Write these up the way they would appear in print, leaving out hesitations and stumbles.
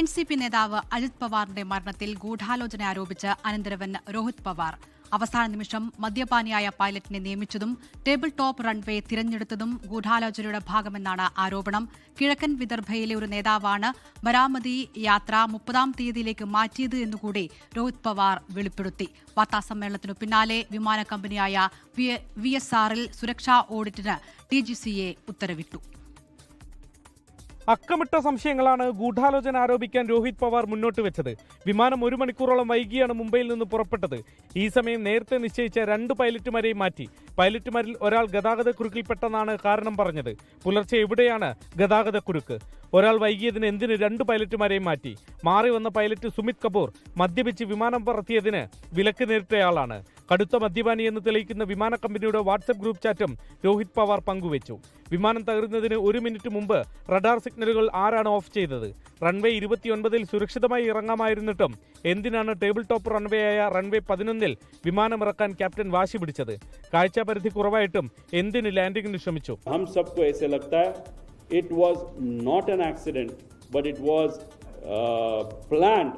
NCP നേതാവ് അജിത് പവാറിന്റെ മരണത്തിൽ ഗൂഢാലോചന ആരോപിച്ച് അനന്തരവൻ രോഹിത് പവാർ അവസാന നിമിഷം മദ്യപാനിയായ പൈലറ്റിനെ നിയമിച്ചതും ടേബിൾ ടോപ്പ് റൺവേ തിരഞ്ഞെടുത്തതും ഗൂഢാലോചനയുടെ ഭാഗമെന്നാണ് ആരോപണം. കിഴക്കൻ വിദർഭയിലെ ഒരു നേതാവാണ് മരാമതി യാത്ര 30-ാം തീയതിയിലേക്ക് മാറ്റിയത് എന്നുകൂടി രോഹിത് പവാർ വെളിപ്പെടുത്തി. വാർത്താസമ്മേളനത്തിനു പിന്നാലെ വിമാന കമ്പനിയായ VSRൽ സുരക്ഷാ ഓഡിറ്റിന് DGCA ഉത്തരവിട്ടു. അക്കമിട്ട സംശയങ്ങളാണ് ഗൂഢാലോചന ആരോപിക്കാൻ രോഹിത് പവാർ മുന്നോട്ട് വെച്ചത്. വിമാനം 1 മണിക്കൂറോളം വൈകിയാണ് മുംബൈയിൽ നിന്ന് പുറപ്പെട്ടത്. ഈ സമയം നേരത്തെ നിശ്ചയിച്ച 2 പൈലറ്റുമാരെയും മാറ്റി. പൈലറ്റുമാരിൽ ഒരാൾ ഗതാഗതക്കുരുക്കിൽപ്പെട്ടെന്നാണ് കാരണം പറഞ്ഞത്. പുലർച്ചെ എവിടെയാണ് ഗതാഗതക്കുരുക്ക്? ഒരാൾ വൈകിയതിന് എന്തിന് 2 പൈലറ്റുമാരെയും മാറ്റി? മാറി വന്ന പൈലറ്റ് സുമിത് കപൂർ മദ്യപിച്ച് വിമാനം പറത്തിയതിന് വിലക്ക് നേരിട്ടയാളാണ്. കടുത്ത മദ്യപാനി എന്ന് തെളിയിക്കുന്ന വിമാന കമ്പനിയുടെ വാട്സ്ആപ്പ് ഗ്രൂപ്പ് ചാറ്റും രോഹിത് പവാർ പങ്കുവച്ചു. വിമാനം തകരുന്നതിന് 1 മിനിറ്റ് മുമ്പ് റഡാർ സിഗ്നലുകൾ ആരാണ് ഓഫ് ചെയ്തത്? റൺവേ 29-ൽ സുരക്ഷിതമായി ഇറങ്ങാമായിരുന്നിട്ടും എന്തിനാണ് ടേബിൾ ടോപ്പ് റൺവേ ആയ റൺവേ 11-ൽ വിമാനമിറക്കാൻ ക്യാപ്റ്റൻ വാശി പിടിച്ചത്? കാഴ്ചാപരിധി കുറവായിട്ടും എന്തിന് ലാൻഡിംഗിന് ശ്രമിച്ചു? It was not an accident, but it was planned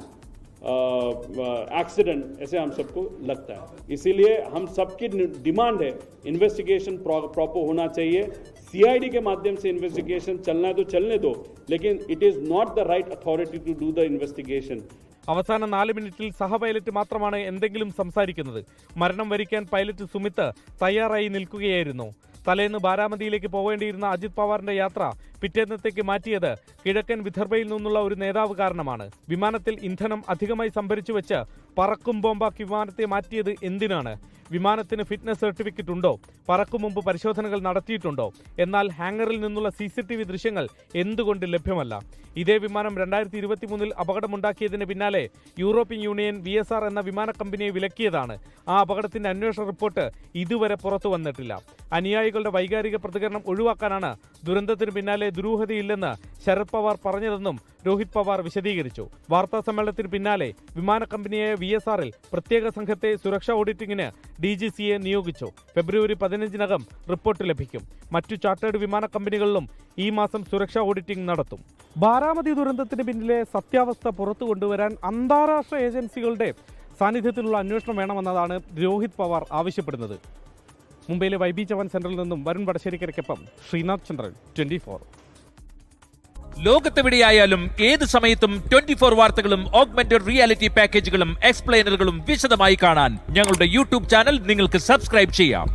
accident, ऐसे हम सबको लगता है. इसीलिए हम सबकी डिमांड है इन्वेस्टिगेशन प्रॉपर होना चाहिए. CID के माध्यम से इन्वेस्टिगेशन चलना है तो चलने दो, लेकिन it is not the right authority to do the investigation. അവസാന 4 മിനിറ്റിൽ സഹ പൈലറ്റ് മാത്രമാണ് എന്തെങ്കിലും സംസാരിക്കുന്നത്. മരണം വരിക്കാൻ പൈലറ്റ് സുമിത് തയ്യാറായി നിൽക്കുകയായിരുന്നു. തലേന്ന് ബാരാമതിയിലേക്ക് പോവേണ്ടിയിരുന്ന അജിത് പവാറിന്റെ യാത്ര പിറ്റേന്നത്തേക്ക് മാറ്റിയത് കിഴക്കൻ വിദർഭയിൽ നിന്നുള്ള ഒരു നേതാവ് കാരണമാണ്. വിമാനത്തിൽ ഇന്ധനം അധികമായി സംഭരിച്ചു വെച്ച് പറക്കും ബോംബാക്കി വിമാനത്തെ മാറ്റിയത് എന്തിനാണ്? വിമാനത്തിന് ഫിറ്റ്നസ് സർട്ടിഫിക്കറ്റ് ഉണ്ടോ? പറക്കും മുമ്പ് പരിശോധനകൾ നടത്തിയിട്ടുണ്ടോ? എന്നാൽ ഹാങ്ങറിൽ നിന്നുള്ള CCTV ദൃശ്യങ്ങൾ എന്തുകൊണ്ട് ലഭ്യമല്ല? ഇതേ വിമാനം 2023-ൽ അപകടമുണ്ടാക്കിയതിന് പിന്നാലെ യൂറോപ്യൻ യൂണിയൻ VSR എന്ന വിമാന കമ്പനിയെ വിലക്കിയതാണ്. ആ അപകടത്തിന്റെ അന്വേഷണ റിപ്പോർട്ട് ഇതുവരെ പുറത്തു വന്നിട്ടില്ല. അനുയായികളുടെ വൈകാരിക പ്രതികരണം ഒഴിവാക്കാനാണ് ദുരന്തത്തിന് പിന്നാലെ ദുരൂഹതയില്ലെന്ന് ശരത് പവാർ പറഞ്ഞതെന്നും രോഹിത് പവാർ വിശദീകരിച്ചു. വാർത്താ സമ്മേളനത്തിന് പിന്നാലെ വിമാന കമ്പനിയായ VSRൽ പ്രത്യേക സംഘത്തെ സുരക്ഷാ ഓഡിറ്റിംഗിന് DGCA നിയോഗിച്ചു. ഫെബ്രുവരി 15-നകം റിപ്പോർട്ട് ലഭിക്കും. മറ്റു ചാർട്ടേഡ് വിമാന കമ്പനികളിലും ഈ മാസം സുരക്ഷാ ഓഡിറ്റിംഗ് നടത്തും. ബാരാമതി ദുരന്തത്തിന് പിന്നിലെ സത്യാവസ്ഥ പുറത്തു കൊണ്ടുവരാൻ അന്താരാഷ്ട്ര ഏജൻസികളുടെ സാന്നിധ്യത്തിലുള്ള അന്വേഷണം വേണമെന്നതാണ് രോഹിത് പവാർ ആവശ്യപ്പെടുന്നത്. മുംബൈയിലെ YB ചവാൻ സെന്ററിൽ നിന്നും വരുൺ വടശ്ശേരിക്കരയ്ക്കൊപ്പം ശ്രീനാഥ് ചന്ദ്രൻ, 24. ലോകത്തെവിടെയായാലും ഏത് സമയത്തും 24 വാർത്തകളും ഓഗ്മെന്റഡ് റിയാലിറ്റി പാക്കേജുകളും എക്സ്പ്ലെയിനറുകളും വിശദമായി കാണാൻ ഞങ്ങളുടെ YouTube ചാനൽ നിങ്ങൾക്ക് സബ്സ്ക്രൈബ് ചെയ്യാം.